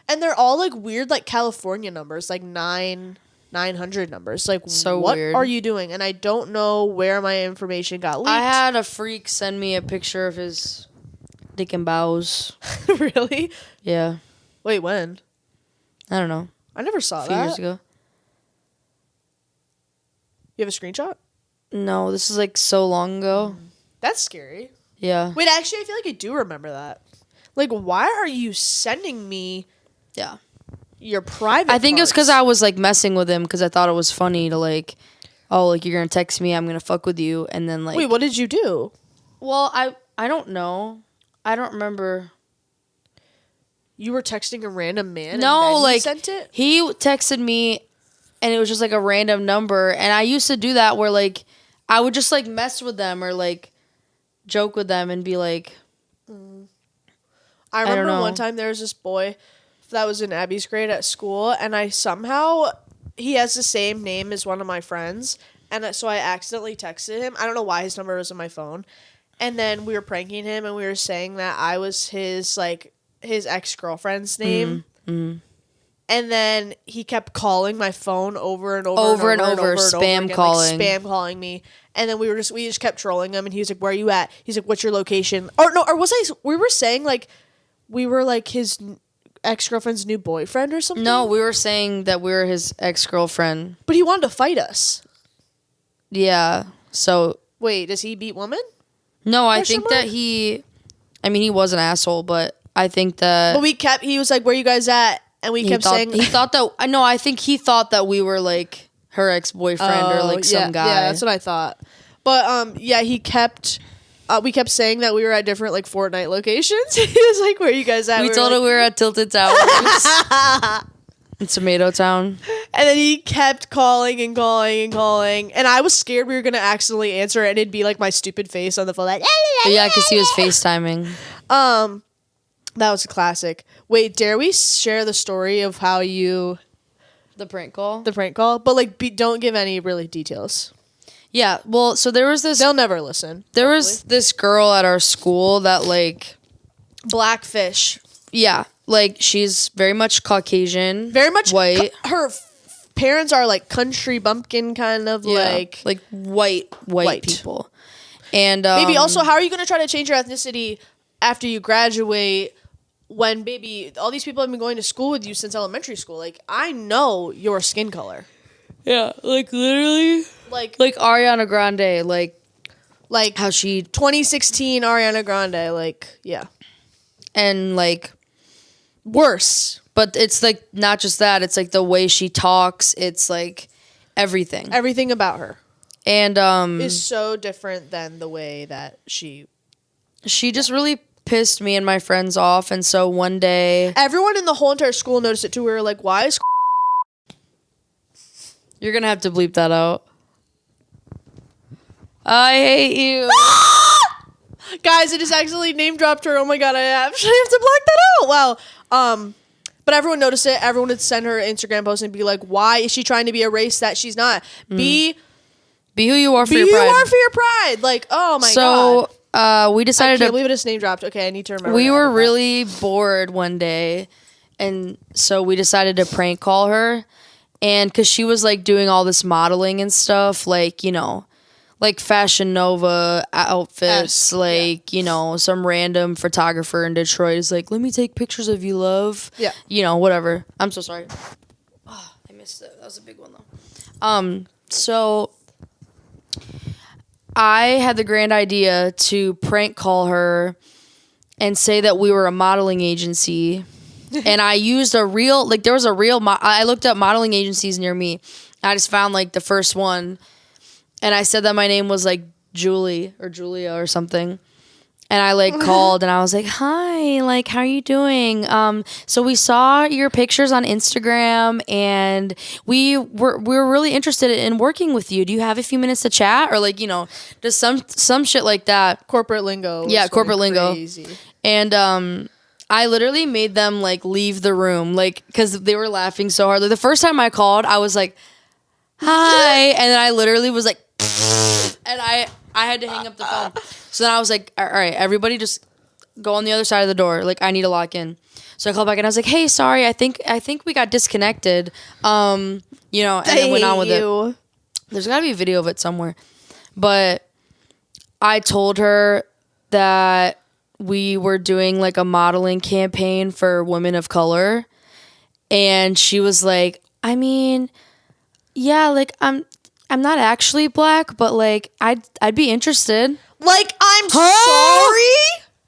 And they're all, weird, California numbers, 900 numbers. So what weird. are you doing? And I don't know where my information got leaked. I had a freak send me a picture of his dick and bows. Really? Yeah. Wait, when? I don't know. I never saw A that. few years ago. You have a screenshot? No, this is so long ago. That's scary. Yeah. Wait, actually, I feel like I do remember that. Why are you sending me Yeah. your private I think it was because parts? I was messing with him because I thought it was funny to you're gonna text me, I'm gonna fuck with you, and then Wait, what did you do? Well, I don't know. I don't remember. You were texting a random man No, and then he sent it? he texted me, and it was just a random number, and I used to do that where I would just mess with them or joke with them and be I don't remember know. one time there was this boy that was in Abby's grade at school, and he has the same name as one of my friends, and so I accidentally texted him. I don't know why his number was on my phone, and then we were pranking him, and we were saying that I was his ex-girlfriend's name, mm-hmm. and then he kept calling my phone over and over spam again, calling. spam calling me. And then we just kept trolling him, and he was like, "Where are you at?" He's like, "What's your location?" Or no, or was I? We were saying we were his ex-girlfriend's new boyfriend or something. No, we were saying that we were his ex-girlfriend. But he wanted to fight us. Yeah. So Wait, does he beat women? no, I Question think that mark? he was an asshole, but I think that But he was like, "Where you guys at?" And we kept saying he thought that I think he thought that we were her ex-boyfriend or some guy. Yeah, that's what I thought. But he kept. We kept saying that we were at different Fortnite locations. He was like, "Where are you guys at?" We told him we were at Tilted Towers in Tomato Town. And then he kept calling and calling and calling. And I was scared we were going to accidentally answer it, and it'd be my stupid face on the phone. Yeah, because he was FaceTiming. That was a classic. Wait, dare we share the story of how you... The prank call? The prank call? But, don't give any really details. Yeah, well, so there was this... They'll never listen. There was this girl at our school that, Blackfish. Yeah, she's very much Caucasian. Very much... white. Her parents are, country bumpkin kind of, white people. And... Maybe also, how are you going to try to change your ethnicity after you graduate when, baby, all these people have been going to school with you since elementary school? I know your skin color. Yeah, literally... Ariana Grande, how she... 2016 Ariana Grande, yeah. And, worse. But it's, not just that. It's, the way she talks. It's, everything. Everything about her. And, is so different than the way that she just really pissed me and my friends off. And so one day... Everyone in the whole entire school noticed it, too. We were like, why is... You're going to have to bleep that out. I hate you. Guys, I just accidentally name dropped her. Oh my god, I actually have to block that out. Wow. But everyone noticed it. Everyone would send her an Instagram post and be like, why is she trying to be a race that she's not? Be who you are for be your who pride. you are for your pride. Oh my god. So we decided I can't believe it is name dropped. Okay, I need to remember. We were really bored one day, and so we decided to prank call her. And because she was doing all this modeling and stuff, Fashion Nova outfits, some random photographer in Detroit is let me take pictures of you, love. Yeah. Whatever. I'm so sorry. Oh, I missed it. That was a big one, though. So I had the grand idea to prank call her and say that we were a modeling agency. And I used a real, like there was a real, I looked up modeling agencies near me. I just found like the first one. And I said that my name was like Julie or Julia or something. And I like called and I was like, hi, like, how are you doing? So we saw your pictures on Instagram and we were really interested in working with you. Do you have a few minutes to chat? Or like, you know, just some shit like that. Corporate lingo. Yeah, corporate lingo. Crazy. And I literally made them like leave the room, like, because they were laughing so hard. Like, the first time I called, I was like, hi. And then I literally was like, and I had to hang up the phone. So then I was like, all right, everybody just go on the other side of the door. Like, I need to lock in. So I called back and I was like, hey, sorry, I think we got disconnected. You know, and then went on with it. There's got to be a video of it somewhere. But I told her that we were doing like a modeling campaign for women of color. And she was like, I mean, yeah, like I'm not actually black, but like I'd be interested. Like, I'm sorry?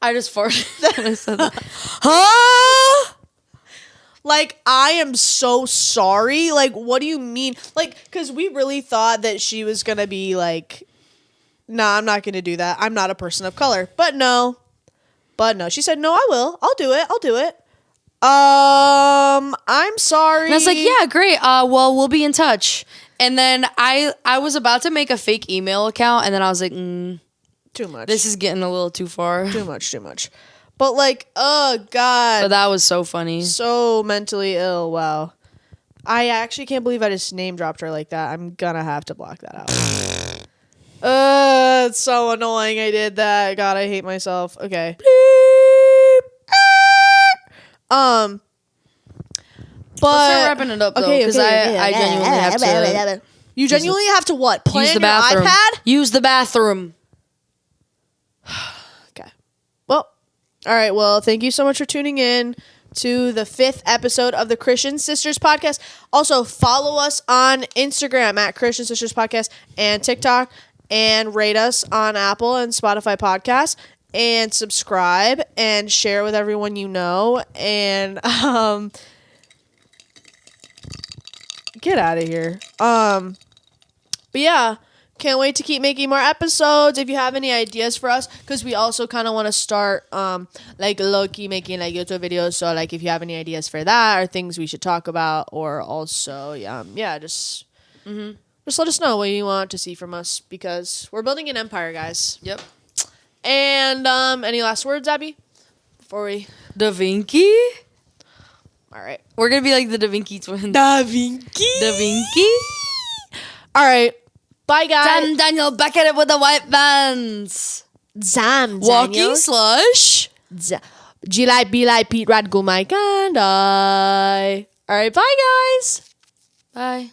I just farted when I said that. Huh? Like, I am so sorry. Like, what do you mean? Like, because we really thought that she was going to be like, nah, I'm not going to do that. I'm not a person of color. But no. She said, no, I will. I'll do it. I'm sorry. And I was like, yeah, great. Well, we'll be in touch. And then I was about to make a fake email account, and then I was like, too much. This is getting a little too far. Too much. But like, oh God. But that was so funny. So mentally ill. Wow. I actually can't believe I just name dropped her like that. I'm gonna have to block that out. It's so annoying I did that. God, I hate myself. Okay. But Let's start wrapping it up though, because I genuinely have to. You genuinely have to what? Plan Use the your bathroom. iPad? Use the bathroom. Okay. Well, all right. Well, thank you so much for tuning in to the 5th episode of the Krycian Sisters Podcast. Also, follow us on Instagram at Krycian Sisters Podcast and TikTok, and rate us on Apple and Spotify podcasts, and subscribe and share with everyone you know. And get out of here. But yeah, can't wait to keep making more episodes. If you have any ideas for us, because we also kind of want to start like low-key making like YouTube videos. So like if you have any ideas for that or things we should talk about, or also just let us know what you want to see from us, because we're building an empire, guys. Yep. And any last words, Abby, before we Da Vinci? All right. We're going to be like the Da Vinci twins. Da Vinci. Da Vinci? All right. Bye, guys. Sam Daniel back at it with the white vans. Sam Walking slush. G like, B like, Pete Rad, go my kind. All right. Bye, guys. Bye.